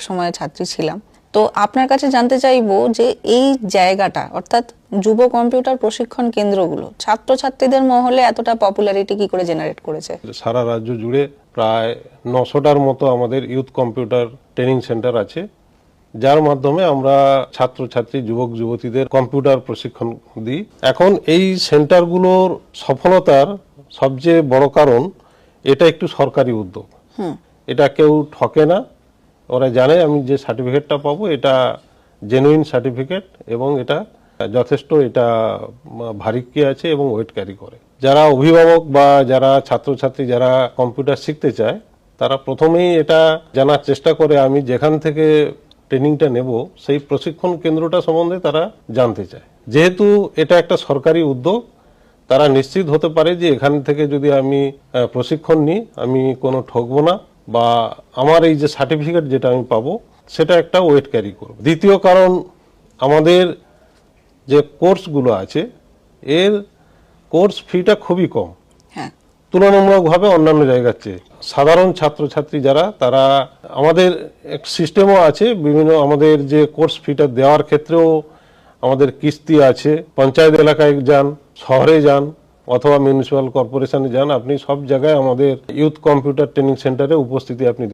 সময় ছাত্রী ছিলাম। তো আপনার কাছে জানতে চাইবো যে এই জায়গাটা অর্থাৎ যুব কম্পিউটার প্রশিক্ষণ কেন্দ্রগুলো ছাত্রছাত্রীদের মহলে এতটা পপুলারিটি কি করে জেনারেট করেছে? সারা রাজ্য জুড়ে প্রায় 900টার মতো আমাদের ইউথ কম্পিউটার ট্রেনিং সেন্টার আছে, যার মাধ্যমে আমরা ছাত্রছাত্রী যুবক যুবতীদের কম্পিউটার প্রশিক্ষণ দিই। এখন এই সেন্টারগুলোর সফলতার সবচেয়ে বড় কারণ এটা একটু সরকারি উদ্যোগ। এটা কেউ ঠকে না, ওরা জানে আমি যে সার্টিফিকেটটা পাবো এটা জেনুইন সার্টিফিকেট এবং এটা যথেষ্ট এটা ভারী কি আছে এবং ওয়েট ক্যারি করে। যারা অভিভাবক বা যারা ছাত্রছাত্রী যারা কম্পিউটার শিখতে চায় তারা প্রথমেই এটা জানার চেষ্টা করে আমি যেখান থেকে ট্রেনিংটা নেব সেই প্রশিক্ষণ কেন্দ্রটা সম্বন্ধে তারা জানতে চায়। যেহেতু এটা একটা সরকারি উদ্যোগ, তারা নিশ্চিত হতে পারে যে এখান থেকে যদি আমি প্রশিক্ষণ নিই আমি কোনো ঠকবো না, বা আমার এই যে সার্টিফিকেট যেটা আমি পাবো সেটা একটা ওয়েট ক্যারি করবে। দ্বিতীয় কারণ, আমাদের যে কোর্সগুলো আছে এর কোর্স ফিটা খুবই কম তুলনামূলকভাবে অন্যান্য জায়গার চেয়ে। সাধারণ ছাত্রছাত্রী যারা তারা আমাদের সিস্টেমও আছে বিভিন্ন, আমাদের যে কোর্স ফিটা দেওয়ার ক্ষেত্রেও আমাদের কিস্তি আছে। পঞ্চায়েত এলাকায় যান, শহরে যান অথবা মিউনিসিপ্যাল কর্পোরেশনে যান, আপনি সব জায়গায় আমাদের ইউথ কম্পিউটার ট্রেনিং সেন্টারে উপস্থিতি আপনি